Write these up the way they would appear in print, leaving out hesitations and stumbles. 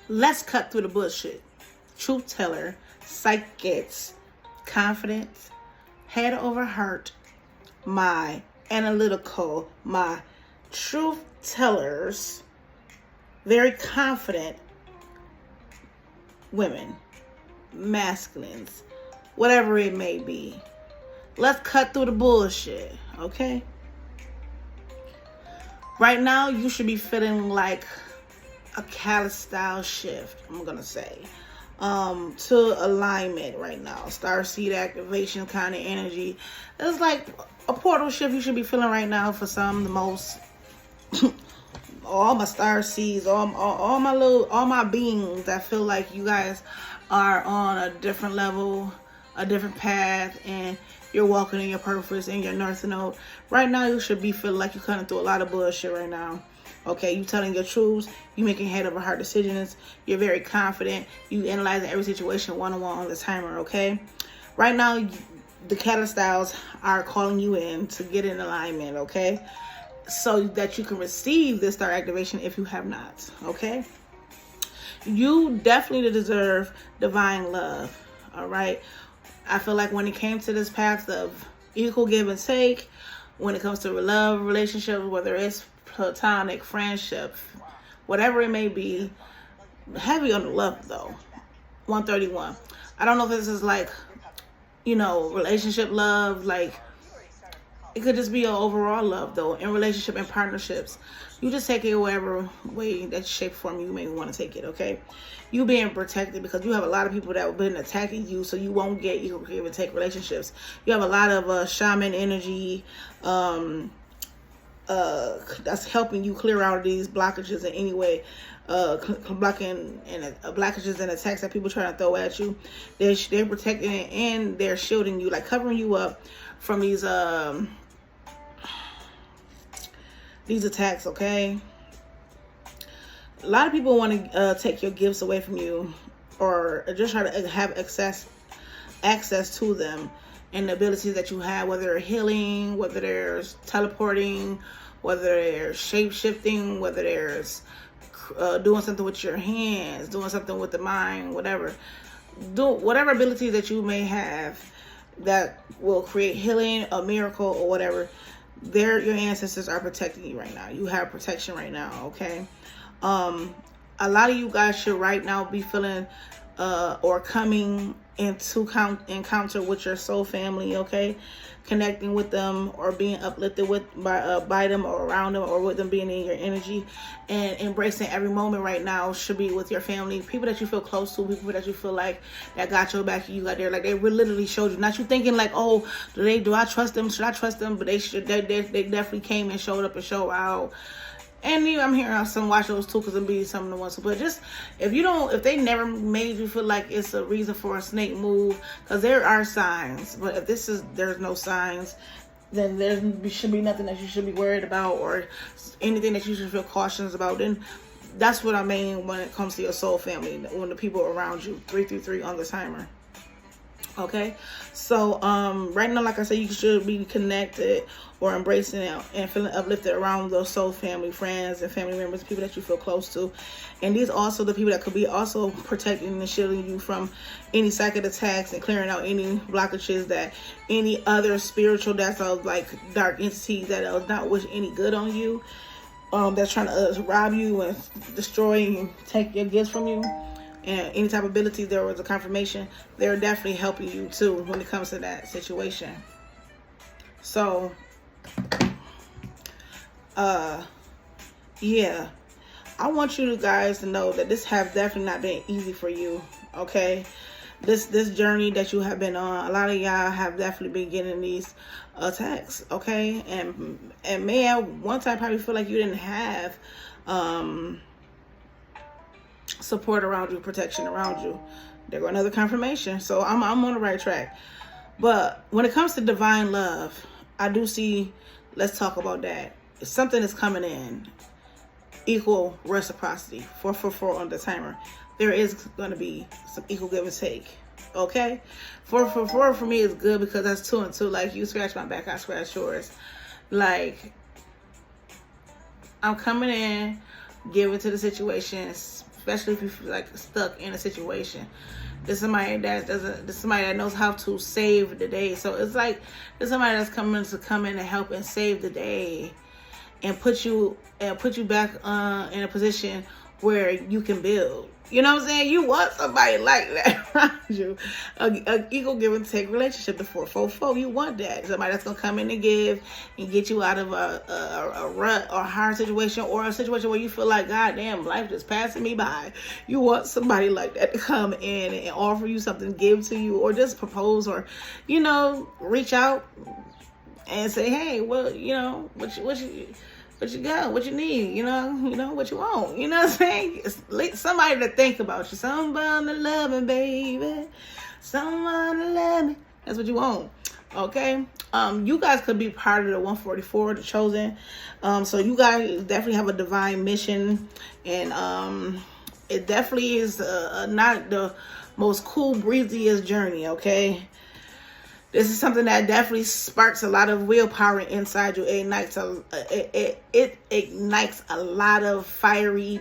Let's cut through the bullshit. Truth teller, psychics, confidence, head over heart, my analytical, my truth tellers, very confident women, masculines, whatever it may be. Let's cut through the bullshit, okay? Right now, you should be feeling like a catalyst style shift, I'm gonna say, to alignment right now. Starseed activation kind of energy. It's like a portal shift you should be feeling right now for some, the most. All my star seeds, all my beings. I feel like you guys are on a different level, a different path, and you're walking in your purpose and your north node. Right now, you should be feeling like you're cutting through a lot of bullshit right now. Okay, you telling your truths, you making head over heart decisions, you're very confident, you analyzing every situation one-on-one on the timer, okay? Right now, the catalyst styles are calling you in to get in alignment, okay? So that you can receive this star activation if you have not, okay? You definitely deserve divine love, all right? I feel like when it came to this path of equal give and take, when it comes to love, relationships, whether it's platonic, friendship, whatever it may be, heavy on the love though. 131. I don't know if this is like, relationship love, like it could just be an overall love though, in relationship and partnerships. You just take it whatever way, that shape, form you may want to take it, okay? You being protected because you have a lot of people that have been attacking you, so you won't get equal give and take relationships. You have a lot of shaman energy, that's helping you clear out these blockages in any way, blocking and blockages and attacks that people trying to throw at you. They're protecting it and they're shielding you, like covering you up from these attacks, okay? A lot of people want to take your gifts away from you, or just try to have access to them and the abilities that you have, whether they're healing, whether there's teleporting, whether there's shape-shifting, whether there's doing something with your hands, doing something with the mind, whatever. Do whatever abilities that you may have that will create healing, a miracle, or whatever. Your ancestors are protecting you right now. You have protection right now, okay? A lot of you guys should right now be feeling or coming into encounter with your soul family, okay? Connecting with them or being uplifted by them or around them, or with them being in your energy, and embracing every moment right now should be with your family, people that you feel close to, people that you feel like that got your back. You got there, like they literally showed you. Not you thinking like, oh, do I trust them? Should I trust them? But they definitely came and showed up and showed out. And I'm hearing some watch those too, because it'll be some of the ones. But just if they never made you feel like it's a reason for a snake move, because there are signs. But if there's no signs, then there should be nothing that you should be worried about, or anything that you should feel cautious about. Then that's what I mean when it comes to your soul family, when the people around you. 333 on the timer. Okay, so right now, like I said, you should be connected or embracing it and feeling uplifted around those soul family, friends, and family members, people that you feel close to. And these also the people that could be also protecting and shielding you from any psychic attacks and clearing out any blockages that any other spiritual, that's like dark entities that are not wish any good on you, that's trying to rob you and destroy and take your gifts from you. And any type of ability, there was a confirmation, they're definitely helping you too when it comes to that situation. So, yeah, I want you guys to know that this have definitely not been easy for you, okay? This journey that you have been on, a lot of y'all have definitely been getting these attacks, okay? And may at one time probably feel like you didn't have, support around you, protection around you. There go another confirmation. So I'm on the right track. But when it comes to divine love, I do see, let's talk about that. If something is coming in, equal reciprocity, 444 on the timer. There is going to be some equal give and take. Okay? 444 for me is good because that's 2 and 2. Like, you scratch my back, I scratch yours. Like, I'm coming in, giving to the situation, especially if you feel like stuck in a situation. There's somebody that knows how to save the day. So it's like there's somebody that's coming to come in and help and save the day, and put you back in a position where you can build. You know what I'm saying? You want somebody like that around you. An equal give and take relationship, the 4-4-4. You want that. Somebody that's going to come in and give and get you out of a rut or a hard situation, or a situation where you feel like, God damn, life just passing me by. You want somebody like that to come in and offer you something, give to you, or just propose, or, you know, reach out and say, hey, well, you know, what you got, what you need, you know, what you want, you know what I'm saying? It's somebody to think about you, someone to love me, baby, someone to love me. That's what you want, okay? You guys could be part of the 144, the chosen. So you guys definitely have a divine mission, and it definitely is not the most cool, breeziest journey, okay? This is something that definitely sparks a lot of willpower inside you. It ignites a lot of fiery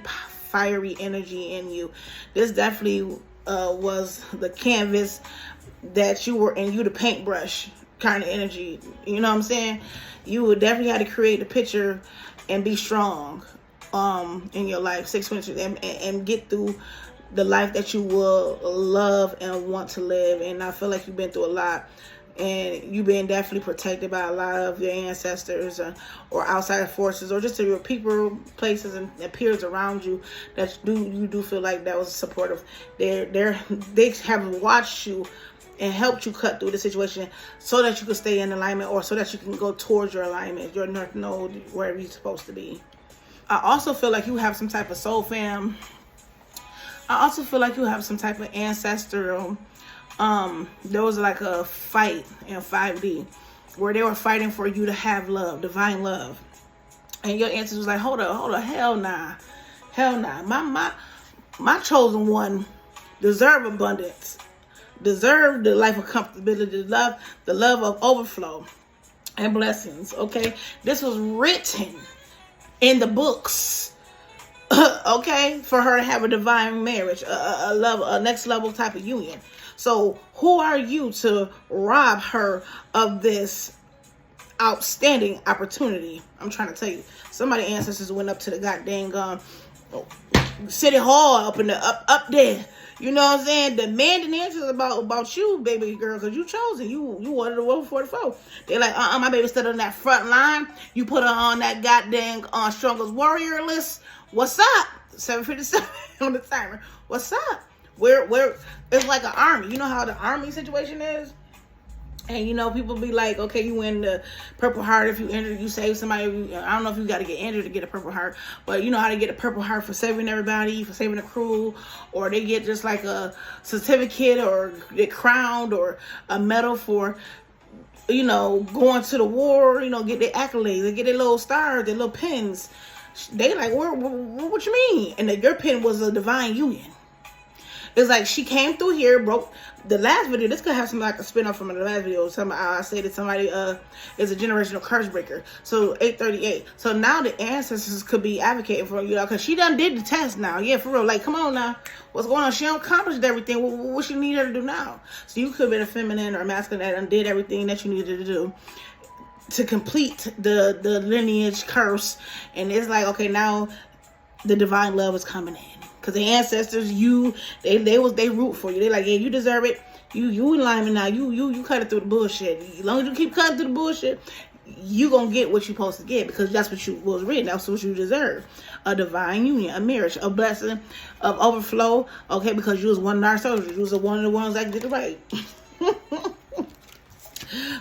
energy in you. This definitely was the canvas that you were in, you the paintbrush kind of energy. You know what I'm saying? You would definitely have to create a picture and be strong in your life, 622, and get through the life that you will love and want to live. And I feel like you've been through a lot. And you've been definitely protected by a lot of your ancestors or outside forces, or just your people, places, and peers around you that you do feel like that was supportive. They have watched you and helped you cut through the situation so that you can stay in alignment, or so that you can go towards your alignment, your north node, wherever you're supposed to be. I also feel like you have some type of soul fam. I also feel like you have some type of ancestral. There was like a fight in 5D where they were fighting for you to have love, divine love, and your ancestors was like, hold up, hell nah, my chosen one deserve abundance, deserve the life of comfortability, the love of overflow and blessings. Okay, this was written in the books. Okay, for her to have a divine marriage, a next level type of union. So who are you to rob her of this outstanding opportunity? I'm trying to tell you, somebody ancestors went up to the goddamn city hall up in the up there. You know what I'm saying? Demanding answers about you, baby girl, because you chosen. You wanted the 144. They're like, my baby stood on that front line. You put her on that goddamn strongest warrior list. What's up? 7:57 on the timer. What's up? Where it's like an army. You know how the army situation is? And you know, people be like, okay, you win the Purple Heart if you injured, you save somebody. I don't know if you got to get injured to get a Purple Heart, but you know how to get a Purple Heart for saving everybody, for saving the crew, or they get just like a certificate, or get crowned, or a medal for, you know, going to the war. You know, get their accolades, they get their little stars, their little pins. They like, what you mean? And your pin was a divine union. It's like she came through here, broke the last video. This could have some like a spin-off from the last video. I say that somebody is a generational curse breaker. So 838. So now the ancestors could be advocating for you, because she done did the test now. Yeah, for real. Like, come on now. What's going on? She accomplished everything. What she need her to do now? So you could be a feminine or masculine that done did everything that you needed to do to complete the lineage curse. And it's like, okay, now the divine love is coming in. Because the ancestors, they root for you. They like, yeah, you deserve it. You in alignment now. You cut it through the bullshit. As long as you keep cutting through the bullshit, you gonna get what you're supposed to get, because that's what was written. That's what you deserve. A divine union, a marriage, a blessing of overflow. Okay, because you was one of our soldiers. You was one of the ones that did it right.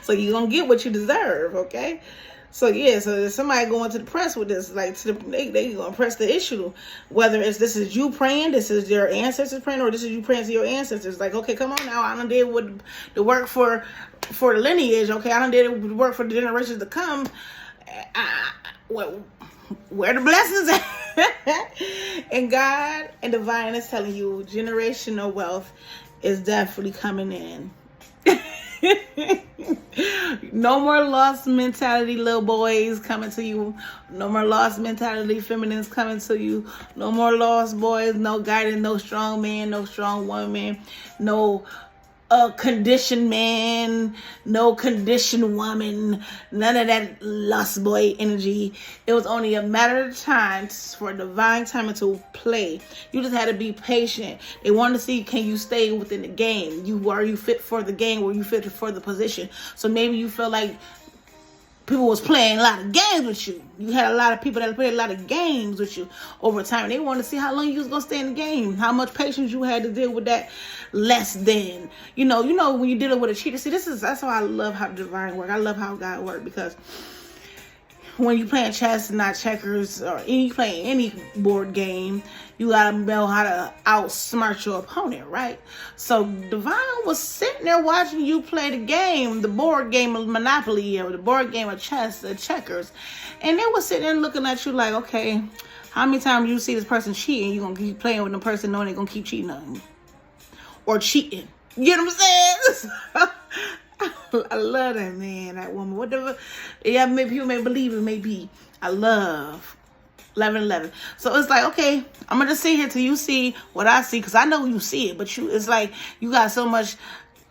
So you're gonna get what you deserve. Okay. So yeah, so there's somebody going to the press with this, like they gonna press the issue, whether it's this is you praying, this is your ancestors praying, or this is you praying to your ancestors. Like, okay, come on now, I done did what the work for the lineage. Okay, I done did the work for the generations to come. Where the blessings at? And God and divine is telling you generational wealth is definitely coming in. No more lost mentality little boys coming to you. No more lost mentality feminines coming to you. No more lost boys, no guidance, no strong man, no strong woman, no conditioned man, no conditioned woman, none of that lost boy energy. It was only a matter of time for divine timing to play. You just had to be patient. They wanted to see, can you stay within the game? Are you fit for the game? Were you fit for the position? So maybe you feel like people was playing a lot of games with you. You had a lot of people that played a lot of games with you over time. They wanted to see how long you was going to stay in the game, how much patience you had to deal with that less than. You know when you're dealing with a cheater. See, that's why I love how divine work. I love how God work, because when you playing chess and not checkers, or you playing any board game, you gotta know how to outsmart your opponent, right? So Divine was sitting there watching you play the game, the board game of Monopoly, or the board game of chess, the checkers, and they was sitting there looking at you like, okay, how many times you see this person cheating, you gonna keep playing with the person knowing they're gonna keep cheating on you or cheating? You get what I'm saying? I love that man, that woman, whatever. Yeah, maybe people may believe it may be. I love 11:11. So it's like, okay, I'm gonna just sit here till you see what I see, because I know you see it, but it's like you got so much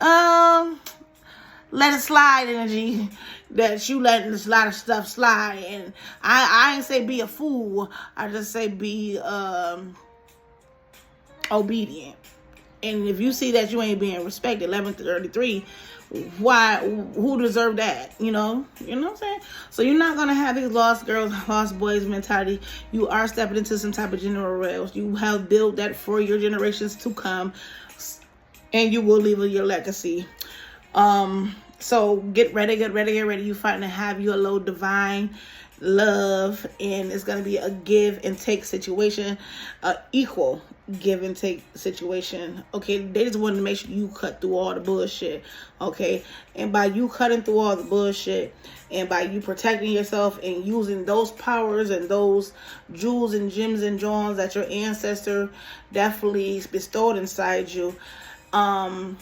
let it slide energy that you letting a lot of stuff slide. And I ain't say be a fool. I just say be obedient. And if you see that you ain't being respected, 11:33, who deserve that? You know what I'm saying? So you're not gonna have these lost girls, lost boys mentality. You are stepping into some type of generations. You have built that for your generations to come, and you will leave your legacy. So get ready. You fighting to have your low divine love, and it's gonna be a give and take situation, equal give and take situation. Okay, they just wanted to make sure you cut through all the bullshit. Okay, and by you cutting through all the bullshit, and by you protecting yourself and using those powers and those jewels and gems and joys that your ancestor definitely bestowed inside you, and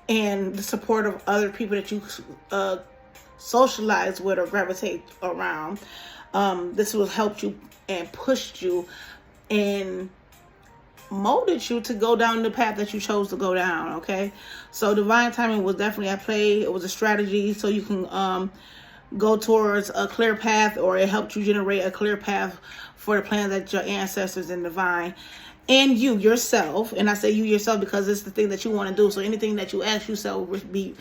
the support of other people that you socialize with or gravitate around, this will help you and pushed you and molded you to go down the path that you chose to go down. Okay, so divine timing was definitely at play. It was a strategy so you can go towards a clear path, or it helped you generate a clear path for the plans that your ancestors and divine and you yourself, and I say you yourself because it's the thing that you want to do. So anything that you ask, you shall receive.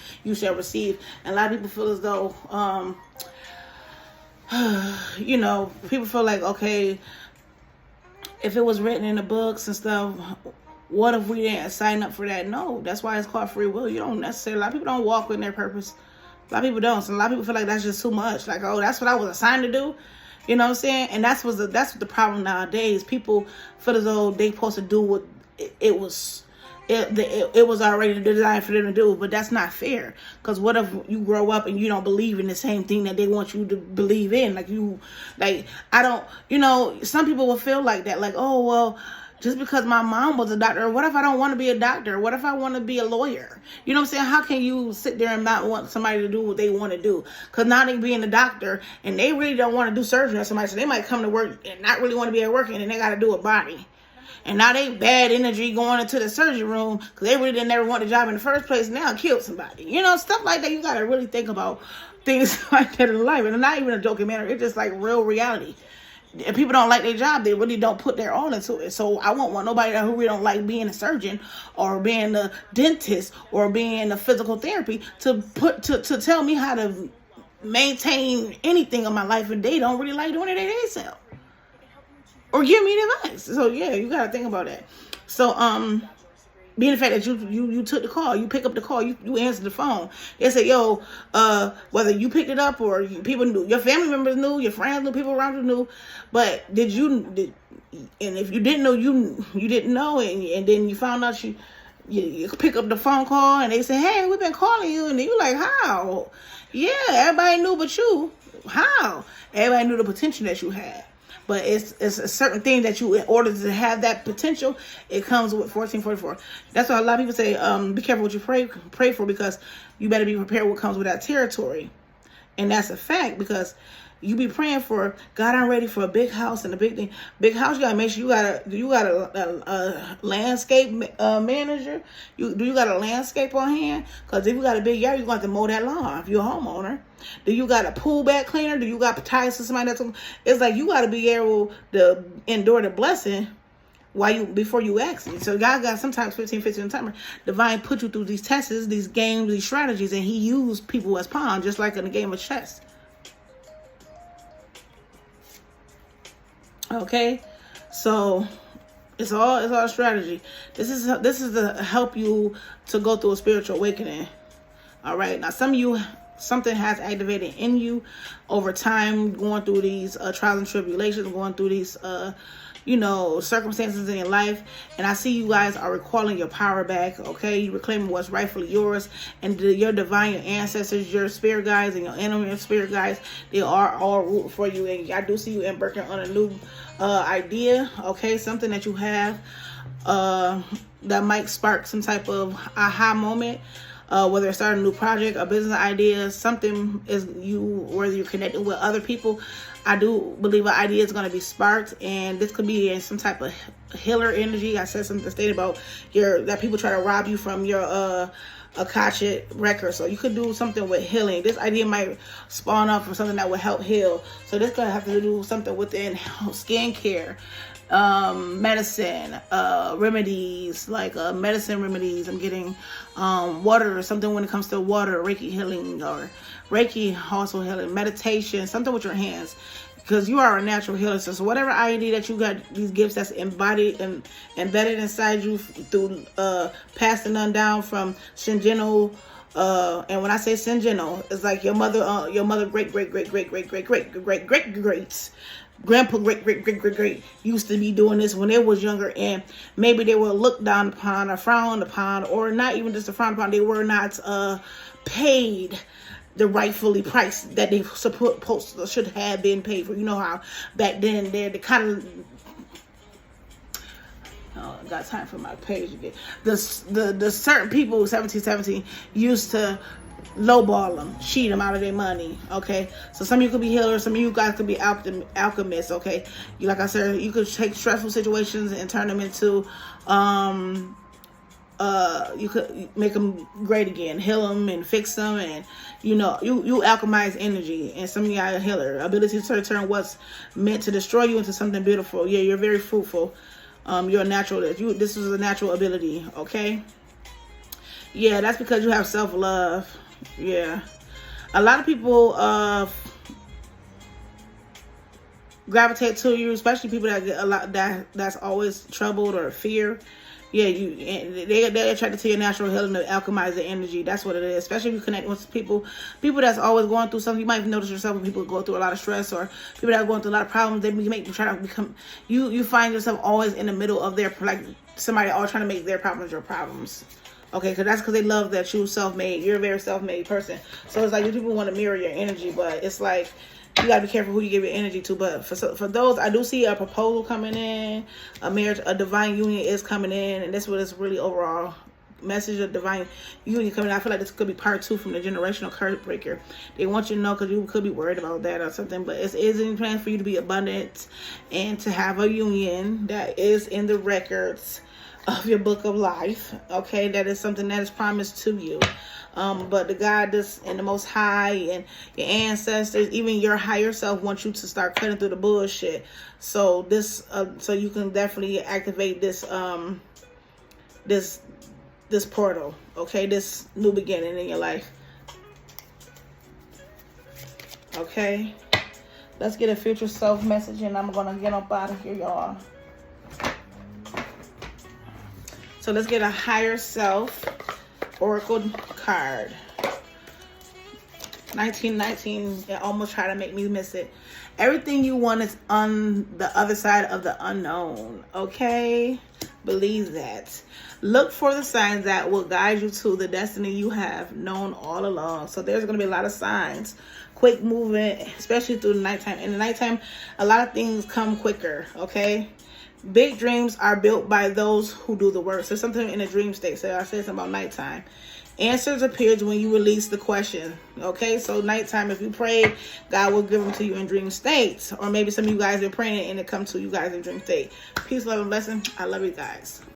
And a lot of people feel as though people feel like, okay, if it was written in the books and stuff, what if we didn't sign up for that? No, that's why it's called free will. You don't necessarily, a lot of people don't walk in their purpose. A lot of people don't. So a lot of people feel like that's just too much. Like, oh, that's what I was assigned to do. You know what I'm saying? And that's what the problem nowadays. People feel as though they supposed to do what it was already designed for them to do, but that's not fair. Because what if you grow up and you don't believe in the same thing that they want you to believe in? Some people will feel like that. Like, oh, well, just because my mom was a doctor, what if I don't want to be a doctor? What if I want to be a lawyer? You know what I'm saying? How can you sit there and not want somebody to do what they want to do? Because now they being a doctor and they really don't want to do surgery on somebody, so they might come to work and not really want to be at work, and then they got to do a body. And now they bad energy going into the surgery room because they really didn't never want the job in the first place. Now killed somebody. Stuff like that. You got to really think about things like that in life. And not even a joking manner. It's just like real reality. If people don't like their job, they really don't put their all into it. So I won't want nobody who really don't like being a surgeon or being a dentist or being a physical therapy to tell me how to maintain anything in my life, and they don't really like doing it themselves. Or give me advice. So yeah, you gotta think about that. So being the fact that you took the call, you pick up the call, you answer the phone. They say, yo, whether you picked it up or people knew, your family members knew, your friends knew, people around you knew, but and if you didn't know, you didn't know, and then you found out you pick up the phone call and they say, hey, we've been calling you, and then you like, how? Yeah, everybody knew but you. How? Everybody knew the potential that you had. But it's a certain thing that you, in order to have that potential, it comes with 1444. That's why a lot of people say, be careful what you pray for, because you better be prepared what comes with that territory. And that's a fact, because you be praying for, God, I'm ready for a big house and a big thing. Big house, you gotta make sure you got a landscape manager. You got a landscape on hand? Because if you got a big yard, you're going to have to mow that lawn if you're a homeowner. Do you got a pool back cleaner? Do you got ties to somebody that's... It's like you got to be able to endure the blessing before you ask it. So God got sometimes 15 timer. Divine put you through these tests, these games, these strategies, and he used people as pawns, just like in the game of chess. Okay, so it's all strategy. This is to help you to go through a spiritual awakening. All right, now some of you, something has activated in you over time, going through these trials and tribulations, going through these circumstances in your life, and I see you guys are recalling your power back. Okay, you reclaiming what's rightfully yours, and your divine, your ancestors, your spirit guides, and your animal spirit guides, they are all rooting for you. And I do see you embarking on a new idea. Okay, something that you have that might spark some type of aha moment. Whether it's starting a new project, a business idea, something is whether you're connecting with other people. I do believe an idea is going to be sparked, and this could be in some type of healer energy. I said something stated about that people try to rob you from your Akashic record. So you could do something with healing. This idea might spawn up from something that will help heal. So this could have to do something within skincare, medicine, remedies, like medicine remedies. I'm getting water or something when it comes to water, Reiki healing, or Reiki also healing, meditation, something with your hands, because you are a natural healer. So whatever idea that you got, these gifts that's embodied and embedded inside you through passing on down from Shinjino. And when I say Shinjino, it's like your mother great grandpa great used to be doing this when they was younger, and maybe they were looked down upon or frowned upon, or not even just a frown upon, they were not paid the rightfully price that they should have been paid for. You know how back then they kind of... Oh, I got time for my page again. The certain people, 1717, used to lowball them, cheat them out of their money. Okay, so some of you could be healers, some of you guys could be alchemists. Okay, like I said, you could take stressful situations and turn them into you could make them great again, heal them and fix them, and you alchemize energy. And some of you are a healer, ability to turn what's meant to destroy you into something beautiful. Yeah, you're very fruitful. You're a natural. This is a natural ability. Okay. Yeah, that's because you have self-love. Yeah, a lot of people gravitate to you, especially people that get a lot that's always troubled or fear. Yeah, they attracted to your natural healing to alchemize the energy. That's what it is. Especially if you connect with people that's always going through something. You might notice yourself when people go through a lot of stress, or people that are going through a lot of problems. They make you try to become. You find yourself always in the middle of their, like somebody always trying to make their problems your problems. Okay, because they love that you're self-made. You're a very self-made person. So it's like you people want to mirror your energy, but it's like you gotta be careful who you give your energy to. But for those, I do see a proposal coming in, a marriage, a divine union is coming in, and that's what is really overall message of divine union coming in. I feel like this could be part 2 from the generational curse breaker. They want you to know, because you could be worried about that or something, but it is in plan for you to be abundant and to have a union that is in the records of your book of life. Okay, that is something that is promised to you. But the God that's in the Most High and your ancestors, even your higher self, wants you to start cutting through the bullshit. So this, so you can definitely activate this, this portal. Okay, this new beginning in your life. Okay, let's get a future self message, and I'm gonna get up out of here, y'all. So let's get a higher self oracle card. 1919, it almost tried to make me miss it. Everything you want is on the other side of the unknown. Okay? Believe that. Look for the signs that will guide you to the destiny you have known all along. So there's going to be a lot of signs quick movement, especially through the nighttime. In the nighttime, a lot of things come quicker, okay? Big dreams are built by those who do the work. So something in a dream state. So I said something about nighttime. Answers appears when you release the question. Okay, so nighttime, if you pray, God will give them to you in dream states. Or maybe some of you guys are praying and it comes to you guys in dream state. Peace, love, and blessing. I love you guys.